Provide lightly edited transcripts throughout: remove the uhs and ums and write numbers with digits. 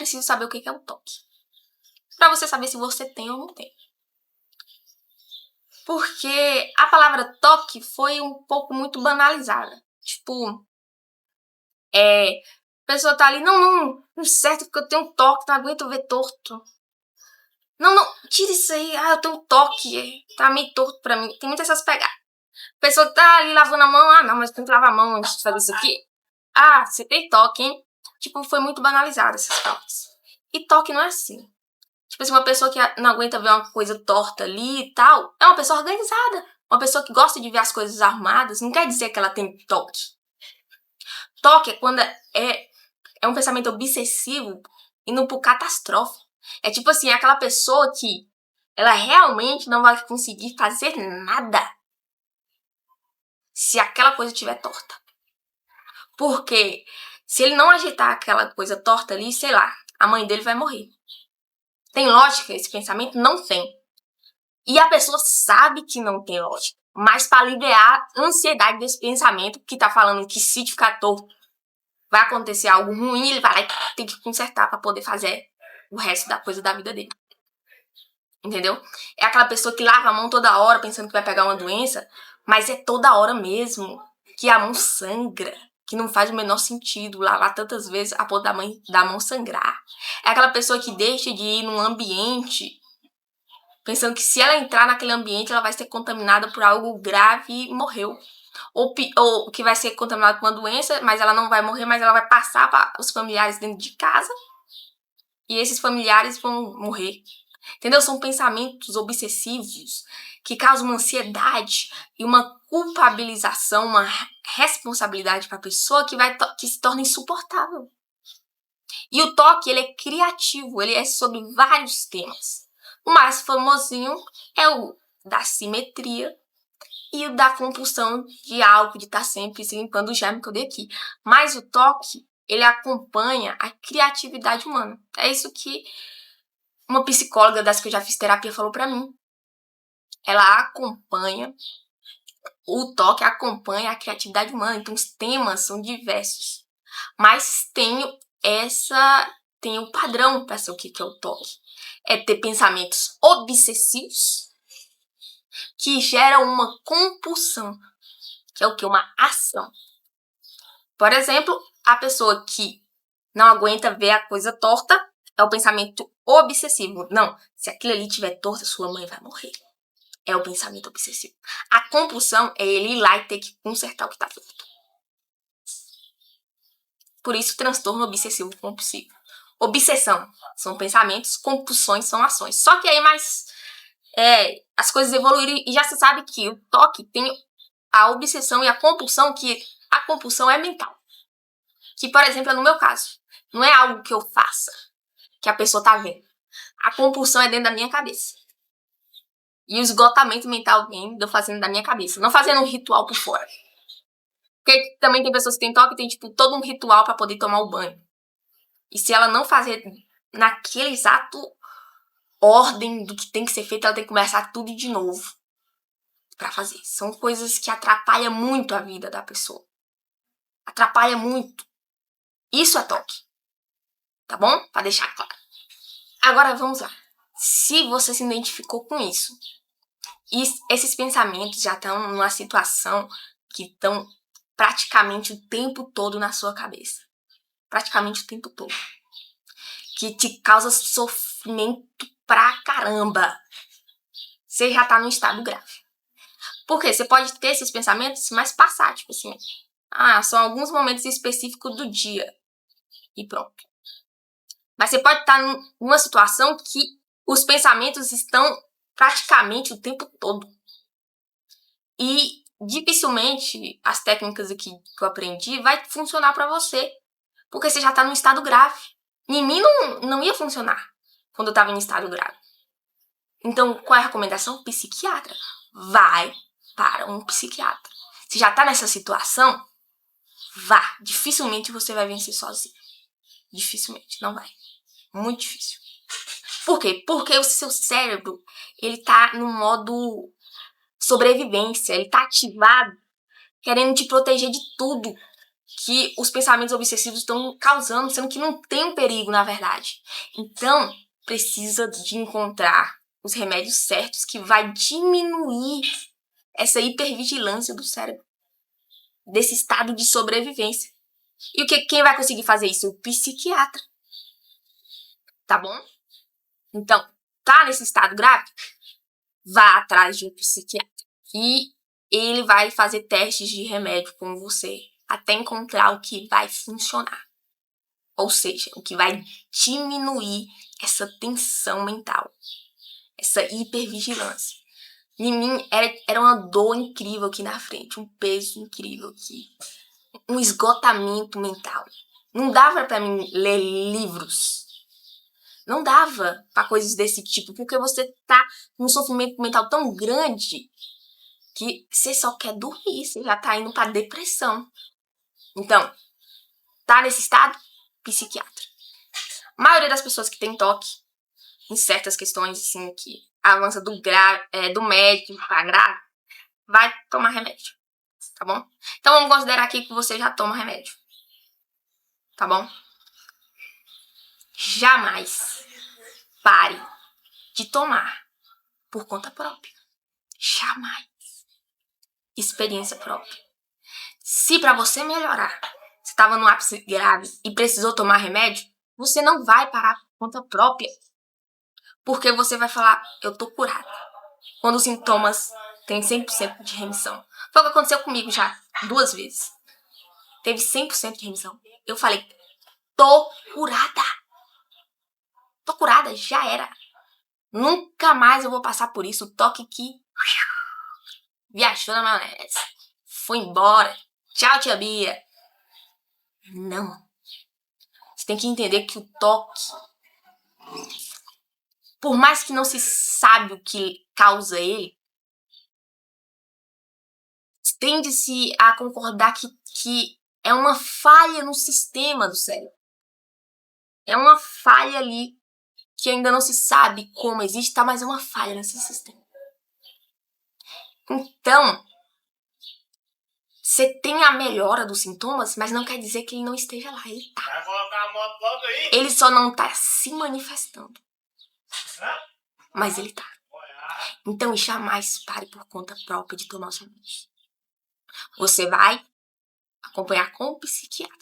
preciso saber o que é o toque. Pra você saber se você tem ou não tem. Porque a palavra toque foi um pouco muito banalizada. Tipo, a pessoa tá ali, não certo porque eu tenho um toque, não aguento ver torto. Não, tira isso aí, eu tenho um toque, tá meio torto pra mim. Tem muitas essas pegadas. A pessoa tá ali lavando a mão, não, mas tem que lavar a mão antes de fazer isso aqui. Você tem toque, hein? Tipo, foi muito banalizado essas palavras. E toque não é assim. Tipo assim, uma pessoa que não aguenta ver uma coisa torta ali e tal, é uma pessoa organizada. Uma pessoa que gosta de ver as coisas arrumadas, não quer dizer que ela tem toque. Toque é quando é um pensamento obsessivo indo pro catastrófico. É tipo assim, é aquela pessoa que ela realmente não vai conseguir fazer nada se aquela coisa estiver torta. Porque se ele não ajeitar aquela coisa torta ali, sei lá, a mãe dele vai morrer. Tem lógica esse pensamento? Não tem. E a pessoa sabe que não tem lógica. Mas para aliviar a ansiedade desse pensamento que tá falando que se ficar torto vai acontecer algo ruim, ele vai lá e tem que consertar para poder fazer o resto da coisa da vida dele. Entendeu? É aquela pessoa que lava a mão toda hora pensando que vai pegar uma doença, mas é toda hora mesmo que a mão sangra, que não faz o menor sentido lavar tantas vezes a ponto da mão sangrar. É aquela pessoa que deixa de ir num ambiente pensando que se ela entrar naquele ambiente ela vai ser contaminada por algo grave e morreu. Ou que vai ser contaminada por uma doença, mas ela não vai morrer, mas ela vai passar para os familiares dentro de casa e esses familiares vão morrer. Entendeu? São pensamentos obsessivos que causam uma ansiedade e uma culpabilização, uma responsabilidade para a pessoa que se torna insuportável. E o toque, ele é criativo, ele é sobre vários temas. O mais famosinho é o da simetria e o da compulsão de algo, de estar sempre se limpando o germe que eu dei aqui. Mas o toque, ele acompanha a criatividade humana. É isso que uma psicóloga das que eu já fiz terapia falou pra mim. Ela acompanha, o toque acompanha a criatividade humana. Então os temas são diversos. Mas tem o padrão para ser o que é o toque. É ter pensamentos obsessivos que geram uma compulsão, que é o que? Uma ação. Por exemplo, a pessoa que não aguenta ver a coisa torta é o pensamento obsessivo. Não, se aquilo ali estiver torto, sua mãe vai morrer. É o pensamento obsessivo. A compulsão é ele ir lá e ter que consertar o que está torto. Por isso, transtorno obsessivo compulsivo. Obsessão são pensamentos, compulsões são ações. Só que aí as coisas evoluíram e já se sabe que o toque tem a obsessão e a compulsão, que a compulsão é mental. Que, por exemplo, é no meu caso. Não é algo que eu faça, que a pessoa tá vendo. A compulsão é dentro da minha cabeça. E o esgotamento mental vem de eu fazendo da minha cabeça. Não fazendo um ritual por fora. Porque também tem pessoas que têm toque e tem, tipo, todo um ritual para poder tomar o banho. E se ela não fazer naquele exato ordem do que tem que ser feito, ela tem que começar tudo de novo para fazer. São coisas que atrapalham muito a vida da pessoa. Atrapalha muito. Isso é toque. Tá bom? Para deixar claro. Agora vamos lá. Se você se identificou com isso, e esses pensamentos já estão numa situação que estão praticamente o tempo todo na sua cabeça. Praticamente o tempo todo. Que te causa sofrimento pra caramba. Você já tá num estado grave. Por quê? Você pode ter esses pensamentos, mas passar, tipo assim. São alguns momentos específicos do dia. E pronto. Mas você pode estar numa situação que os pensamentos estão praticamente o tempo todo. E dificilmente as técnicas aqui que eu aprendi vai funcionar pra você. Porque você já tá num estado grave. Em mim não ia funcionar quando eu tava em estado grave. Então, qual é a recomendação? Psiquiatra. Vai para um psiquiatra. Se já tá nessa situação, vá. Dificilmente você vai vencer sozinho. Dificilmente, não vai. Muito difícil. Por quê? Porque o seu cérebro, ele tá no modo sobrevivência. Ele tá ativado, querendo te proteger de tudo. que os pensamentos obsessivos estão causando, sendo que não tem perigo, na verdade. Então, precisa de encontrar os remédios certos que vai diminuir essa hipervigilância do cérebro, desse estado de sobrevivência. E quem vai conseguir fazer isso? O psiquiatra. Tá bom? Então, tá nesse estado grave? Vá atrás de um psiquiatra. E ele vai fazer testes de remédio com você até encontrar o que vai funcionar. Ou seja, o que vai diminuir essa tensão mental, essa hipervigilância. Em mim era uma dor incrível aqui na frente, um peso incrível aqui, um esgotamento mental. Não dava pra mim ler livros. Não dava pra coisas desse tipo, porque você tá num sofrimento mental tão grande que você só quer dormir, você já tá indo pra depressão. Então, tá nesse estado? Psiquiatra. A maioria das pessoas que tem toque, em certas questões, assim, que avança do médio pra grave, vai tomar remédio, tá bom? Então vamos considerar aqui que você já toma remédio, tá bom? Jamais pare de tomar por conta própria. Jamais. Experiência própria. Se pra você melhorar, você estava no ápice grave e precisou tomar remédio, você não vai parar por conta própria. Porque você vai falar, eu tô curada. Quando os sintomas têm 100% de remissão. Foi o que aconteceu comigo já 2 vezes. Teve 100% de remissão. Eu falei, tô curada. Tô curada, já era. Nunca mais eu vou passar por isso. O toque que viajou na maionese. Foi embora. Tchau, tia Bia. Não. Você tem que entender que o toque, por mais que não se sabe o que causa ele, tende-se a concordar que é uma falha no sistema do cérebro. É uma falha ali que ainda não se sabe como existe, tá? Mas é uma falha nesse sistema. Então, você tem a melhora dos sintomas, mas não quer dizer que ele não esteja lá. Ele tá. Vai colocar a moto logo aí? Ele só não tá se manifestando. Mas ele tá. Então, jamais pare por conta própria de tomar os remédios. Você vai acompanhar com o psiquiatra.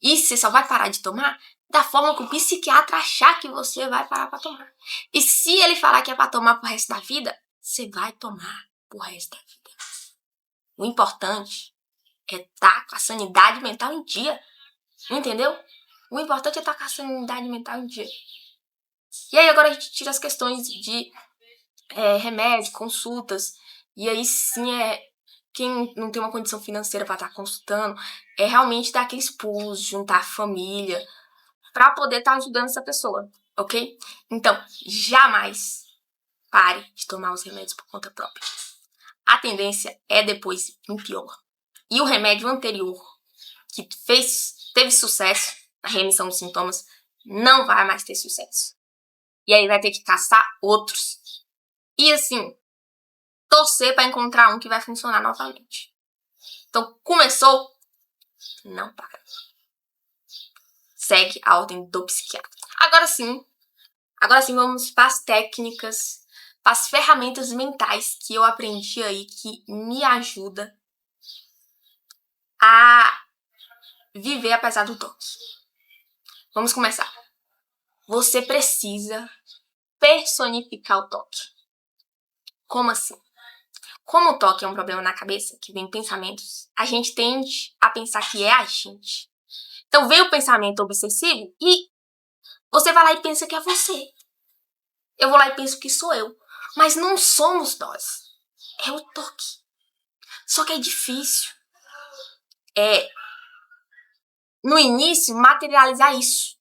E você só vai parar de tomar da forma que o psiquiatra achar que você vai parar pra tomar. E se ele falar que é pra tomar pro resto da vida, você vai tomar pro resto da vida. O importante é estar com a sanidade mental em dia. Entendeu? O importante é estar com a sanidade mental em dia. E aí agora a gente tira as questões de remédio, consultas. E aí sim quem não tem uma condição financeira para estar consultando, é realmente dar aqueles pulos, juntar a família, para poder estar ajudando essa pessoa, ok? Então, jamais pare de tomar os remédios por conta própria. A tendência é depois vir pior. E o remédio anterior, que teve sucesso na remissão dos sintomas, não vai mais ter sucesso. E aí vai ter que caçar outros. E assim, torcer para encontrar um que vai funcionar novamente. Então, começou, não para. Segue a ordem do psiquiatra. Agora sim vamos para as técnicas, para as ferramentas mentais que eu aprendi aí, que me ajuda a viver apesar do toque. Vamos começar. Você precisa personificar o toque. Como assim? Como o toque é um problema na cabeça, que vem pensamentos, a gente tende a pensar que é a gente. Então vem o pensamento obsessivo e você vai lá e pensa que é você. Eu vou lá e penso que sou eu. Mas não somos nós. É o toque. Só que é difícil. No início, materializar isso.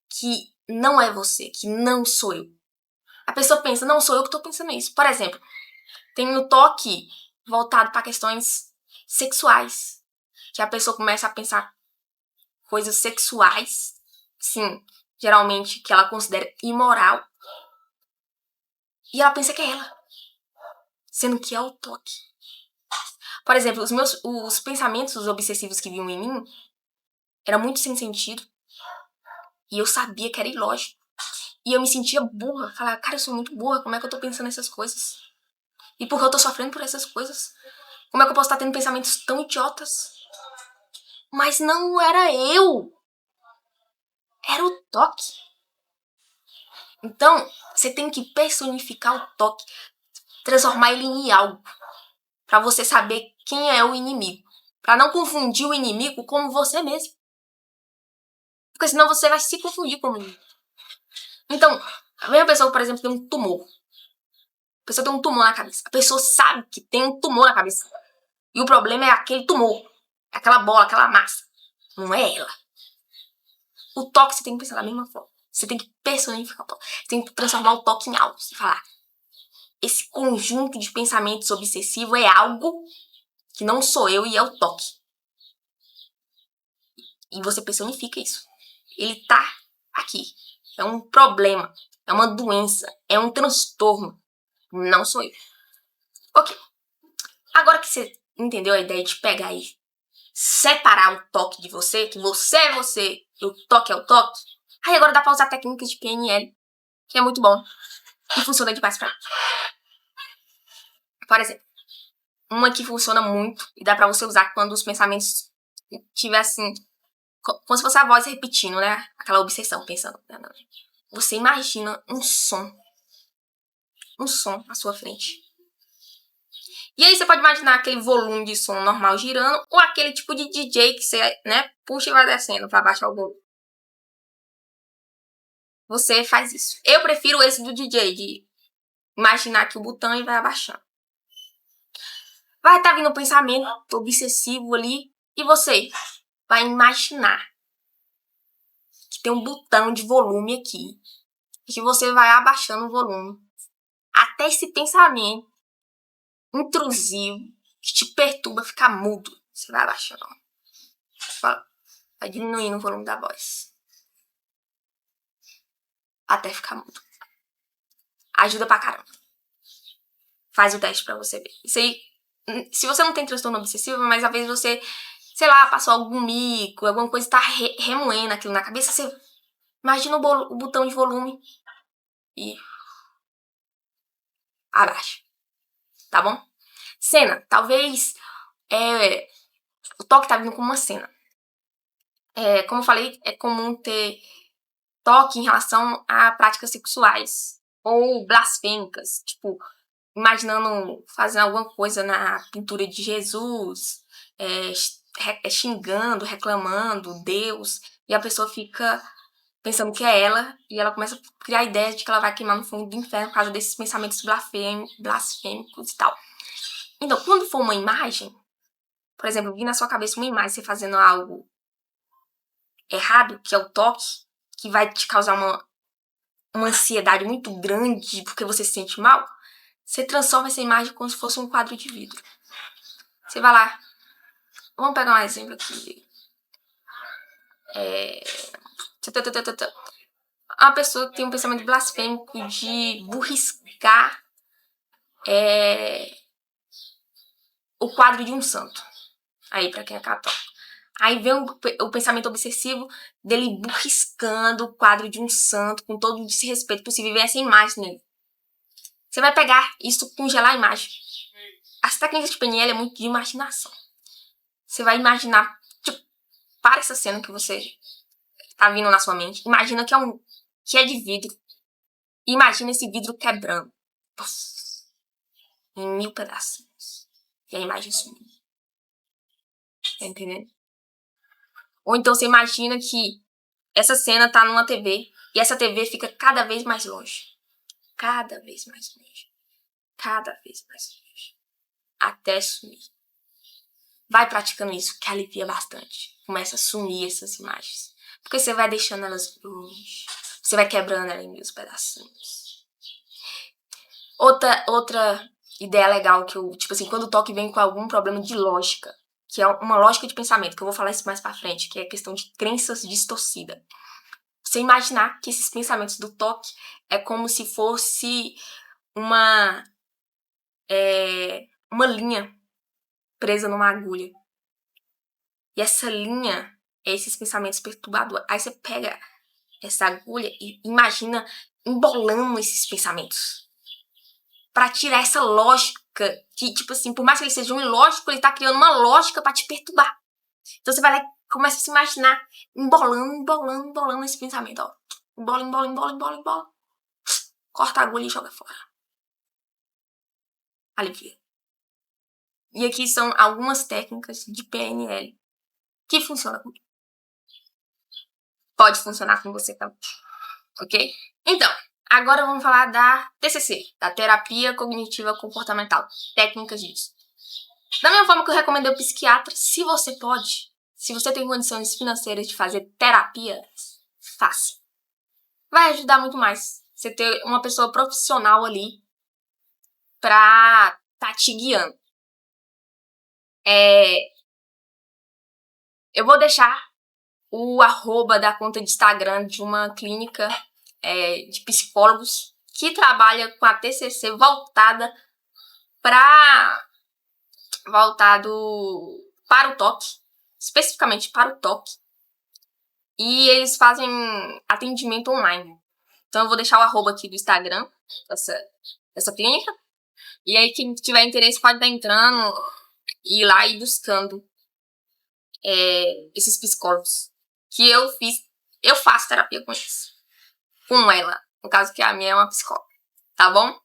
Que não é você, que não sou eu. A pessoa pensa, não sou eu que tô pensando isso. Por exemplo, tem o toque voltado para questões sexuais. Que a pessoa começa a pensar coisas sexuais, sim, geralmente que ela considera imoral. E ela pensa que é ela. Sendo que é o toque. Por exemplo, os pensamentos obsessivos que vinham em mim era muito sem sentido. E eu sabia que era ilógico. E eu me sentia burra. Falava, cara, eu sou muito burra. Como é que eu tô pensando nessas coisas? E por que eu tô sofrendo por essas coisas? Como é que eu posso estar tendo pensamentos tão idiotas? Mas não era eu. Era o toque. Então, você tem que personificar o toque. Transformar ele em algo. Pra você saber quem é o inimigo. Pra não confundir o inimigo com você mesmo. Porque senão você vai se confundir com o inimigo. Então, a mesma pessoa, por exemplo, tem um tumor. A pessoa tem um tumor na cabeça. A pessoa sabe que tem um tumor na cabeça. E o problema é aquele tumor. Aquela bola, aquela massa. Não é ela. O toque você tem que pensar da mesma forma. Você tem que personificar o toque. Você tem que transformar o toque em algo. Você falar, esse conjunto de pensamentos obsessivos é algo que não sou eu e é o toque. E você personifica isso. Ele tá aqui. É um problema. É uma doença. É um transtorno. Não sou eu. Ok. Agora que você entendeu a ideia de pegar e separar o toque de você, que você é você e o toque é o toque, aí agora dá pra usar técnicas de PNL, que é muito bom e funciona demais pra mim. Por exemplo, uma que funciona muito e dá pra você usar quando os pensamentos estiver assim, como se fosse a voz repetindo, né? Aquela obsessão, pensando. Você imagina um som à sua frente. E aí você pode imaginar aquele volume de som normal girando ou aquele tipo de DJ que você, né, puxa e vai descendo pra baixar o volume. Você faz isso. Eu prefiro esse do DJ, de imaginar aqui o botão e vai abaixando. Vai estar vindo um pensamento obsessivo ali e você vai imaginar que tem um botão de volume aqui e que você vai abaixando o volume até esse pensamento intrusivo que te perturba ficar mudo. Você vai abaixando. Vai diminuindo o volume da voz até ficar mudo. Ajuda pra caramba. Faz o teste pra você ver. Isso aí, se você não tem transtorno obsessivo, mas às vezes você, sei lá, passou algum mico, alguma coisa tá remoendo aquilo na cabeça, você imagina o botão de volume e abaixa. Tá bom? Cena. Talvez o toque tá vindo como uma cena. Como eu falei, é comum ter toque em relação a práticas sexuais ou blasfêmicas, tipo, imaginando fazendo alguma coisa na pintura de Jesus, xingando, reclamando Deus, e a pessoa fica pensando que é ela, e ela começa a criar ideias de que ela vai queimar no fundo do inferno por causa desses pensamentos blasfêmicos e tal. Então, quando for uma imagem, por exemplo, vir na sua cabeça uma imagem, você fazendo algo errado, que é o toque, que vai te causar uma ansiedade muito grande porque você se sente mal, você transforma essa imagem como se fosse um quadro de vidro. Você vai lá. Vamos pegar um exemplo aqui. Uma pessoa que tem um pensamento blasfêmico de burriscar o quadro de um santo. Aí, pra quem é católico. Aí vem o pensamento obsessivo dele burriscando o quadro de um santo com todo o desrespeito possível. Vem essa imagem nele. Você vai pegar isso, congelar a imagem. As técnicas de PNL é muito de imaginação. Você vai imaginar, tipo, para essa cena que você tá vindo na sua mente. Imagina que é de vidro. E imagina esse vidro quebrando. Puff, em 1000 pedacinhos. E a imagem sumiu. Tá entendendo? Ou então você imagina que essa cena tá numa TV. E essa TV fica cada vez mais longe. Cada vez mais longe. Cada vez mais longe. Até sumir. Vai praticando isso, que alivia bastante. Começa a sumir essas imagens. Porque você vai deixando elas longe. Você vai quebrando ela em 1000 pedacinhos. Outra ideia legal que eu, tipo assim, quando o toque vem com algum problema de lógica, que é uma lógica de pensamento, que eu vou falar isso mais pra frente, que é a questão de crenças distorcidas. Você imaginar que esses pensamentos do toque é como se fosse uma linha presa numa agulha. E essa linha é esses pensamentos perturbadores. Aí você pega essa agulha e imagina embolando esses pensamentos. Pra tirar essa lógica que, tipo assim, por mais que ele seja um ilógico, ele tá criando uma lógica pra te perturbar. Então você vai lá e começa a se imaginar embolando esse pensamento, ó. Embola. Corta a agulha e joga fora. Alivia. E aqui são algumas técnicas de PNL que funcionam comigo. Pode funcionar com você também, ok? Então, agora vamos falar da TCC, da Terapia Cognitiva Comportamental. Técnicas disso. Da mesma forma que eu recomendei o psiquiatra, se você pode, se você tem condições financeiras de fazer terapia, faça. Vai ajudar muito mais você ter uma pessoa profissional ali pra tá te guiando. Eu vou deixar o @ da conta de Instagram de uma clínica de psicólogos que trabalha com a TCC voltado para o toque, especificamente para o toque. E eles fazem atendimento online. Então eu vou deixar o @ aqui do Instagram dessa clínica. E aí quem tiver interesse pode estar entrando e ir lá e buscando esses psicólogos. Que eu faço terapia com eles. Com ela. No caso que a minha é uma psicóloga. Tá bom?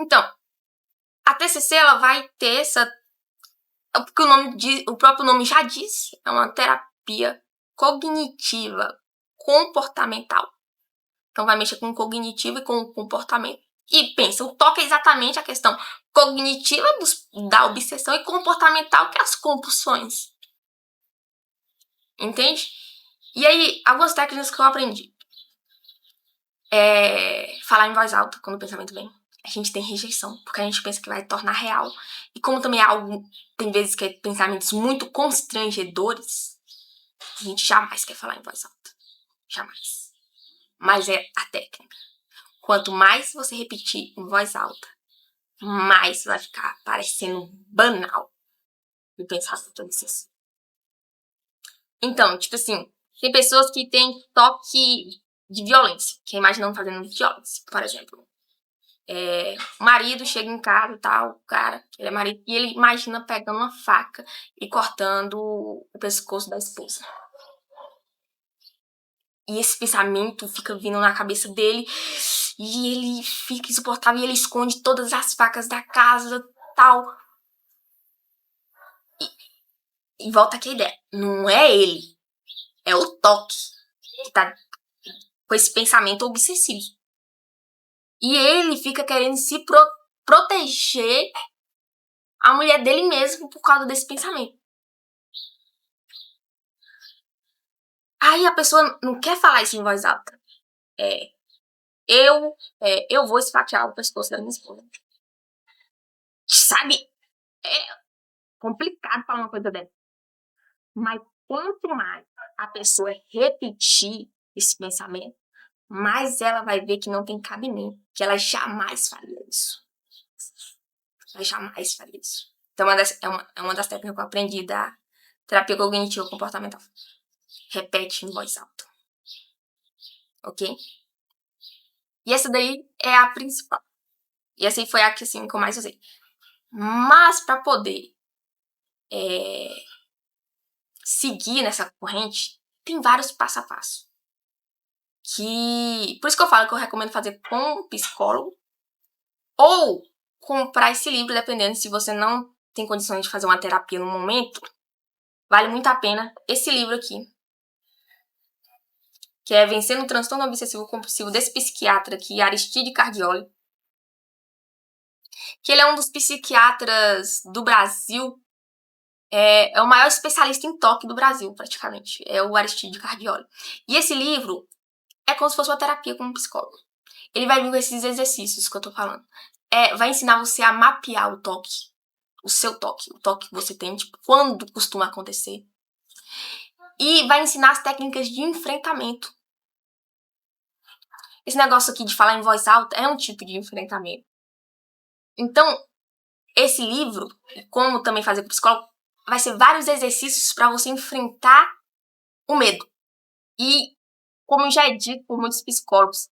Então, a TCC ela vai ter essa... Porque o próprio nome já diz. É uma terapia cognitiva comportamental. Então vai mexer com o cognitivo e com o comportamento. E pensa, o toque é exatamente a questão cognitiva da obsessão e comportamental, que é as compulsões. Entende? E aí, algumas técnicas que eu aprendi. Falar em voz alta quando o pensamento vem. A gente tem rejeição, porque a gente pensa que vai tornar real. E como também é algo, tem vezes que é pensamentos muito constrangedores, a gente jamais quer falar em voz alta. Jamais. Mas é a técnica. Quanto mais você repetir em voz alta, mais vai ficar parecendo banal o pensamento disso. Então, tipo assim, tem pessoas que têm toque de violência, que é imaginando fazendo violência, por exemplo. O marido chega em casa e tal, o cara, ele é marido, e ele imagina pegando uma faca e cortando o pescoço da esposa. E esse pensamento fica vindo na cabeça dele, e ele fica insuportável, e ele esconde todas as facas da casa, tal. E volta aqui a ideia, não é ele, é o toque que tá com esse pensamento obsessivo. E ele fica querendo se proteger a mulher dele mesmo por causa desse pensamento. Aí a pessoa não quer falar isso em voz alta. Eu vou esfaquear o pescoço da minha esposa. Sabe? É complicado falar uma coisa dessa. Mas quanto mais a pessoa repetir esse pensamento, mais ela vai ver que não tem cabimento, que ela jamais faria isso. Ela jamais faria isso. Então é uma das técnicas que eu aprendi da terapia cognitivo comportamental. Repete em voz alta. Ok? E essa daí é a principal. E essa aí foi a que, assim, que eu mais usei. Mas para poder seguir nessa corrente, tem vários passo a passo. Por isso que eu falo que eu recomendo fazer com um psicólogo ou comprar esse livro, dependendo se você não tem condições de fazer uma terapia no momento. Vale muito a pena esse livro aqui, que é Vencendo o Transtorno Obsessivo Compulsivo desse psiquiatra aqui, Aristide Cardioli. Que ele é um dos psiquiatras do Brasil, é o maior especialista em toque do Brasil, praticamente. É o Aristide Cardioli. E esse livro é como se fosse uma terapia com um psicólogo. Ele vai vir com esses exercícios que eu tô falando. Vai ensinar você a mapear o toque. O seu toque. O toque que você tem, tipo, quando costuma acontecer. E vai ensinar as técnicas de enfrentamento. Esse negócio aqui de falar em voz alta é um tipo de enfrentamento. Então, esse livro, como também fazer com psicólogo, vai ser vários exercícios para você enfrentar o medo. E, como já é dito por muitos psicólogos,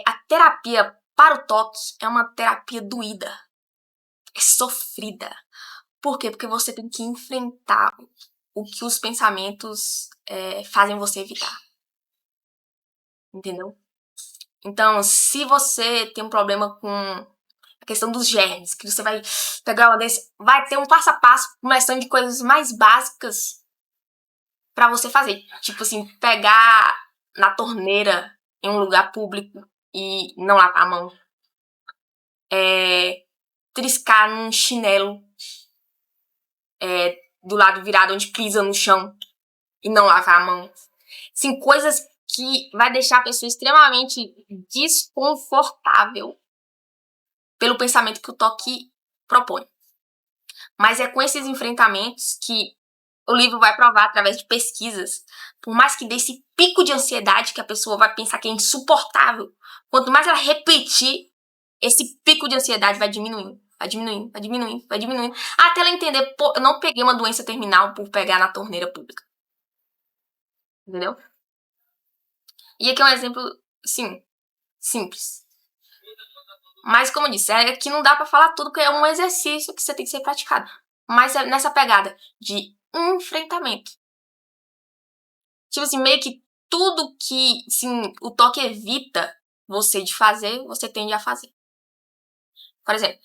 a terapia para o toque é uma terapia doída, é sofrida. Por quê? Porque você tem que enfrentar o que os pensamentos fazem você evitar. Entendeu? Então, se você tem um problema com a questão dos germes, que você vai pegar uma desse, vai ter um passo a passo, começando de coisas mais básicas pra você fazer. Tipo assim, pegar na torneira em um lugar público e não lavar a mão. Triscar num chinelo do lado virado, onde pisa no chão e não lavar a mão. Assim, coisas que vai deixar a pessoa extremamente desconfortável pelo pensamento que o toque propõe. Mas é com esses enfrentamentos que o livro vai provar, através de pesquisas, por mais que dê esse pico de ansiedade que a pessoa vai pensar que é insuportável, quanto mais ela repetir, esse pico de ansiedade vai diminuindo, vai diminuindo, vai diminuindo, vai diminuindo, até ela entender, pô, eu não peguei uma doença terminal por pegar na torneira pública. Entendeu? E aqui é um exemplo, sim, simples. Mas, como eu disse, aqui não dá pra falar tudo, porque é um exercício que você tem que ser praticado. Mas é nessa pegada de enfrentamento. Tipo assim, meio que tudo que assim, o toque evita você de fazer, você tende a fazer. Por exemplo,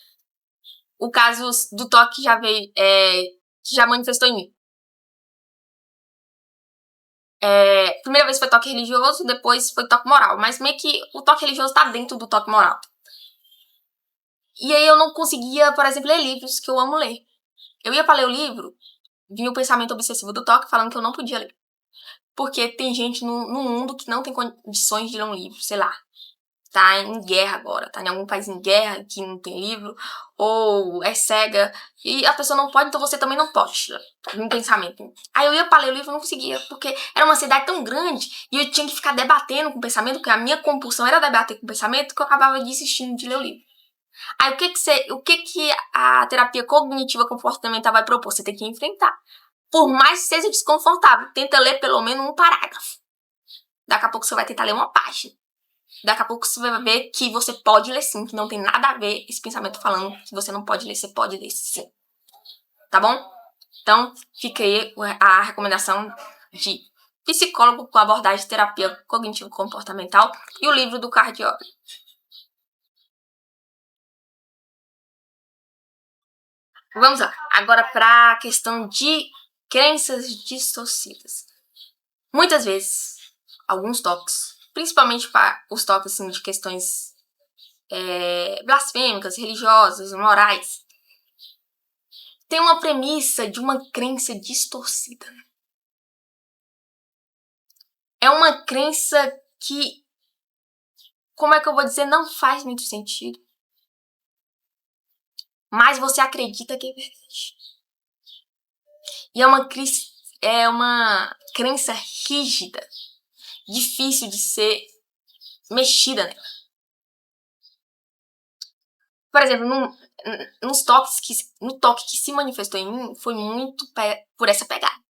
o caso do toque já veio, que já manifestou em mim. Primeira vez foi toque religioso, depois foi toque moral. Mas meio que o toque religioso tá dentro do toque moral. E aí eu não conseguia, por exemplo, ler livros que eu amo ler. Eu ia pra ler o livro, vinha o pensamento obsessivo do toque falando que eu não podia ler. Porque tem gente no mundo que não tem condições de ler um livro, sei lá. Tá em guerra agora, tá em algum país em guerra que não tem livro, ou é cega, e a pessoa não pode, então você também não pode, no pensamento. Aí eu ia pra ler o livro e não conseguia, porque era uma ansiedade tão grande, e eu tinha que ficar debatendo com o pensamento, porque a minha compulsão era debater com o pensamento, que eu acabava desistindo de ler o livro. Aí o que a terapia cognitiva comportamental vai propor? Você tem que enfrentar. Por mais que seja desconfortável, tenta ler pelo menos um parágrafo. Daqui a pouco você vai tentar ler uma página. Daqui a pouco você vai ver que você pode ler sim, que não tem nada a ver esse pensamento falando que você não pode ler, você pode ler sim. Tá bom? Então, fica aí a recomendação de psicólogo com abordagem de terapia cognitivo-comportamental e o livro do cardiólogo. Vamos lá. Agora para a questão de crenças distorcidas. Muitas vezes, alguns toques, principalmente para os toques assim, de questões blasfêmicas, religiosas, morais, tem uma premissa de uma crença distorcida. É uma crença que, como é que eu vou dizer, não faz muito sentido. Mas você acredita que é verdade. E é uma crença rígida, difícil de ser mexida nela. Por exemplo, no toque que se manifestou em mim, foi muito por essa pegada.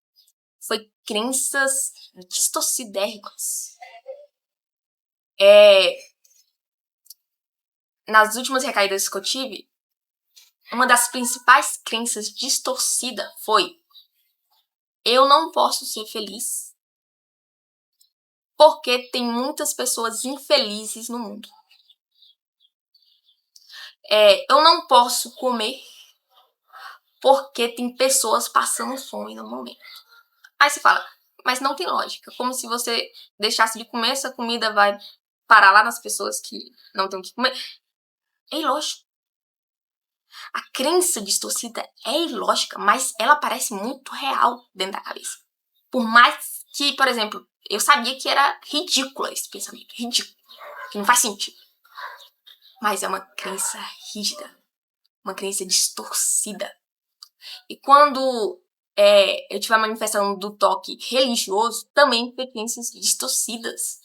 Foi crenças distorcidérrimas. Nas últimas recaídas que eu tive, uma das principais crenças distorcidas foi: eu não posso ser feliz porque tem muitas pessoas infelizes no mundo. Eu não posso comer porque tem pessoas passando fome no momento. Aí você fala, mas não tem lógica. Como se você deixasse de comer, essa comida vai parar lá nas pessoas que não têm o que comer. É ilógico. A crença distorcida é ilógica, mas ela parece muito real dentro da cabeça. Por mais que, por exemplo, eu sabia que era ridículo esse pensamento. Ridículo. Que não faz sentido. Mas é uma crença rígida. Uma crença distorcida. E quando eu tive a manifestação do toque religioso, também foi crenças distorcidas.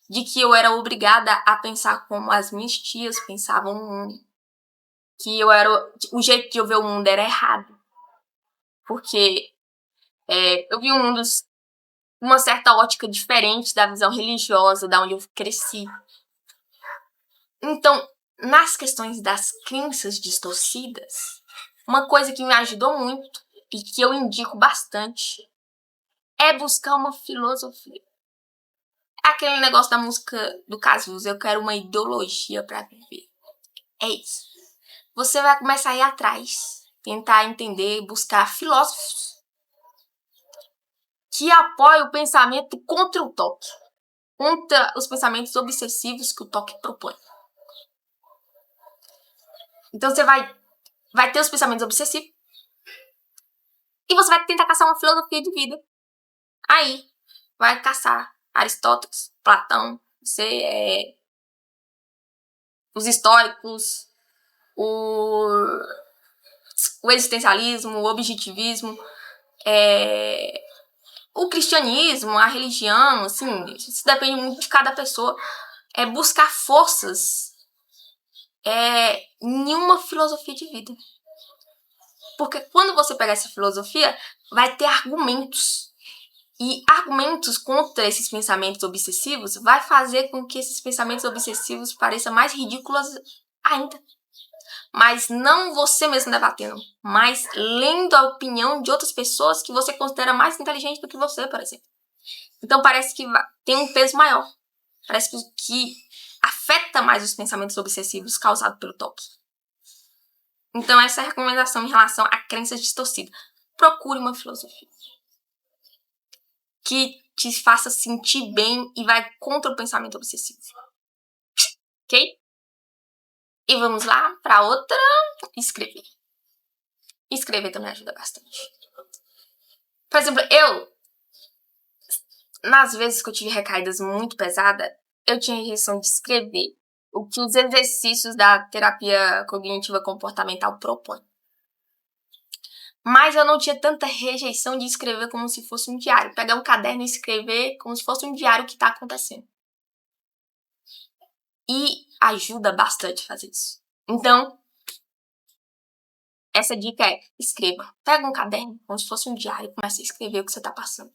De que eu era obrigada a pensar como as minhas tias pensavam no mundo. Que o jeito de eu ver o mundo era errado. porque eu vi uma certa ótica diferente da visão religiosa da onde eu cresci. Então, nas questões das crenças distorcidas, uma coisa que me ajudou muito e que eu indico bastante é buscar uma filosofia. Aquele negócio da música do Cazuza, eu quero uma ideologia para viver. É isso. Você vai começar a ir atrás, tentar entender, buscar filósofos que apoiem o pensamento contra o toque, contra os pensamentos obsessivos que o toque propõe. Então você vai ter os pensamentos obsessivos e você vai tentar caçar uma filosofia de vida. Aí vai caçar Aristóteles, Platão, os estoicos, o existencialismo, o objetivismo, o cristianismo, a religião, assim, isso depende muito de cada pessoa. Buscar forças em uma filosofia de vida. Porque quando você pegar essa filosofia, vai ter argumentos. E argumentos contra esses pensamentos obsessivos vai fazer com que esses pensamentos obsessivos pareçam mais ridículos ainda. Mas não você mesmo debatendo, mas lendo a opinião de outras pessoas que você considera mais inteligente do que você, por exemplo. Então parece que tem um peso maior. Parece que afeta mais os pensamentos obsessivos causados pelo toque. Então essa é a recomendação em relação a crenças distorcidas. Procure uma filosofia que te faça sentir bem e vai contra o pensamento obsessivo. Ok? E vamos lá para outra. Escrever. Escrever também ajuda bastante. Por exemplo, nas vezes que eu tive recaídas muito pesadas, eu tinha rejeição de escrever o que os exercícios da terapia cognitiva comportamental propõem. Mas eu não tinha tanta rejeição de escrever como se fosse um diário. Pegar um caderno e escrever como se fosse um diário o que está acontecendo. E ajuda bastante a fazer isso. Então, essa dica é: escreva. Pega um caderno como se fosse um diário e comece a escrever o que você está passando.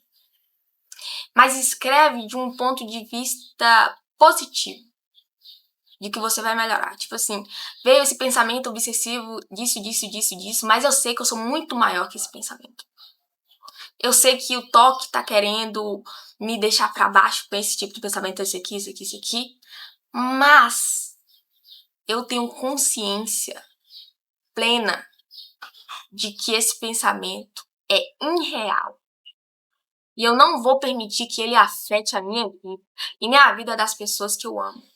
Mas escreve de um ponto de vista positivo. De que você vai melhorar. Tipo assim, veio esse pensamento obsessivo disso, mas eu sei que eu sou muito maior que esse pensamento. Eu sei que o toque tá querendo me deixar pra baixo com esse tipo de pensamento, esse aqui. Mas eu tenho consciência plena de que esse pensamento é irreal. E eu não vou permitir que ele afete a minha vida e nem a vida das pessoas que eu amo.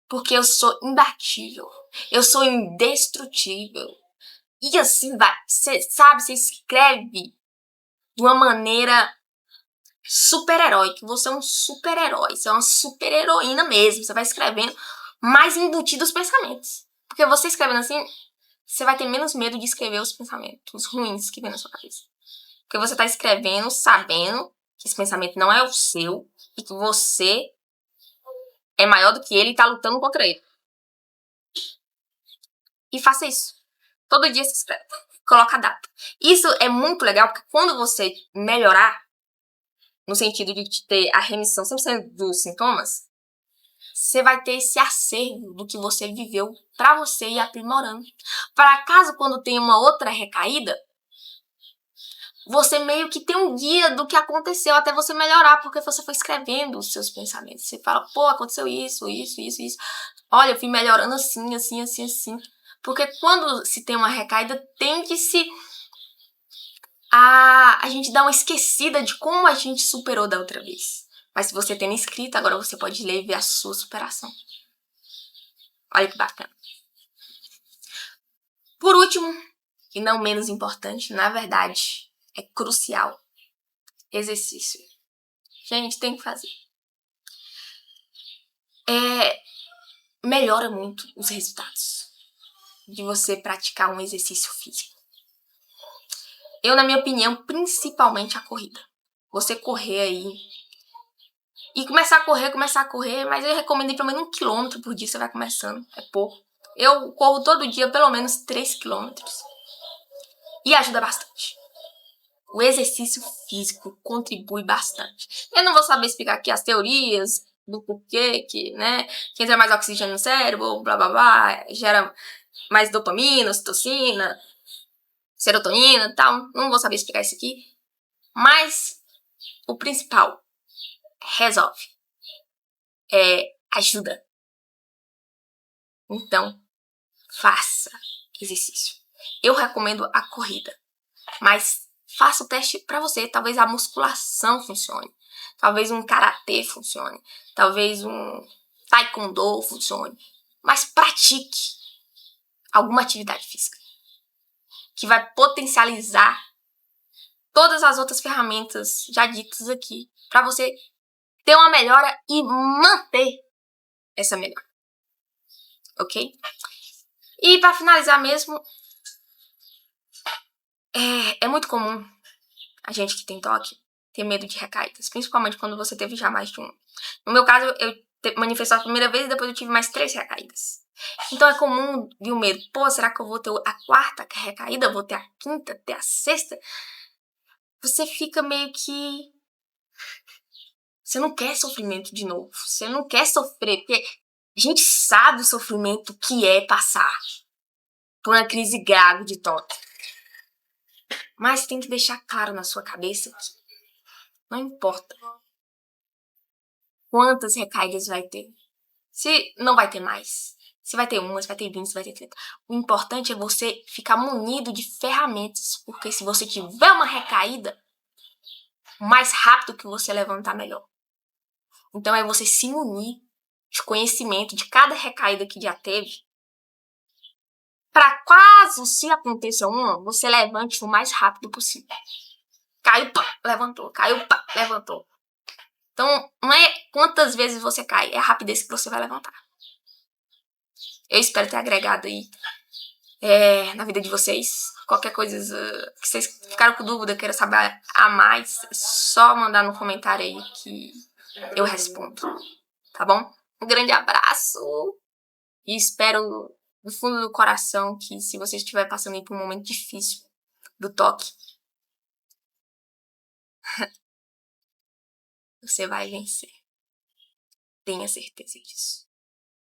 Porque eu sou imbatível. Eu sou indestrutível. E assim vai. Você escreve de uma maneira super-heróica. Você é um super-herói. Você é uma super-heroína mesmo. Você vai escrevendo mais embutido os pensamentos. Porque você escrevendo assim, você vai ter menos medo de escrever os pensamentos ruins que vem na sua cabeça. Porque você tá escrevendo sabendo que esse pensamento não é o seu e que você é maior do que ele e tá lutando contra ele. E faça isso. Todo dia se escreve. Coloca a data. Isso é muito legal, porque quando você melhorar, no sentido de ter a remissão 100% dos sintomas, você vai ter esse acervo do que você viveu pra você ir aprimorando. Para caso, quando tem uma outra recaída, você meio que tem um guia do que aconteceu até você melhorar, porque você foi escrevendo os seus pensamentos. Você fala, pô, aconteceu isso. Olha, eu fui melhorando assim. Porque quando se tem uma recaída, tem que a gente dá uma esquecida de como a gente superou da outra vez. Mas se você tem escrito, agora você pode ler e ver a sua superação. Olha que bacana. Por último, e não menos importante, na verdade, é crucial. Exercício. Gente, tem que fazer. Melhora muito os resultados de você praticar um exercício físico. Eu, na minha opinião, principalmente a corrida. Você correr aí e começar a correr, mas eu recomendo pelo menos 1 quilômetro por dia, você vai começando, é pouco. Eu corro todo dia pelo menos 3 quilômetros e ajuda bastante. o exercício físico contribui bastante. Eu não vou saber explicar aqui as teorias do porquê que, né, que entra mais oxigênio no cérebro, blá blá blá, gera mais dopamina, ocitocina, serotonina e tal. Não vou saber explicar isso aqui. Mas o principal, resolve. Ajuda. Então, faça exercício. Eu recomendo a corrida, mas faça o teste para você. Talvez a musculação funcione, talvez um karatê funcione, talvez um taekwondo funcione, mas pratique alguma atividade física que vai potencializar todas as outras ferramentas já ditas aqui para você ter uma melhora e manter essa melhora, ok? E para finalizar mesmo, é muito comum a gente que tem toque ter medo de recaídas, principalmente quando você teve já mais de um. No meu caso, eu manifestou a primeira vez e depois eu tive mais 3 recaídas. Então é comum vir o medo, pô, será que eu vou ter a 4ª recaída? Vou ter a 5ª, ter a 6ª? Você fica meio que... Você não quer sofrimento de novo, você não quer sofrer, porque a gente sabe o sofrimento que é passar por uma crise grave de toque. Mas tem que deixar claro na sua cabeça que não importa quantas recaídas vai ter. Se não vai ter mais. Se vai ter uma, se vai ter 20, se vai ter 30. O importante é você ficar munido de ferramentas. Porque se você tiver uma recaída, o mais rápido que você levantar, melhor. Então é você se munir de conhecimento de cada recaída que já teve. Para caso, se aconteça uma, você levante o mais rápido possível. Caiu, pá, levantou. Caiu, pá, levantou. Então, não é quantas vezes você cai, é a rapidez que você vai levantar. Eu espero ter agregado aí na vida de vocês. Qualquer coisa que vocês ficaram com dúvida, queiram saber a mais, é só mandar no comentário aí que eu respondo. Tá bom? Um grande abraço e espero do fundo do coração que, se você estiver passando aí por um momento difícil do toque, você vai vencer. Tenha certeza disso.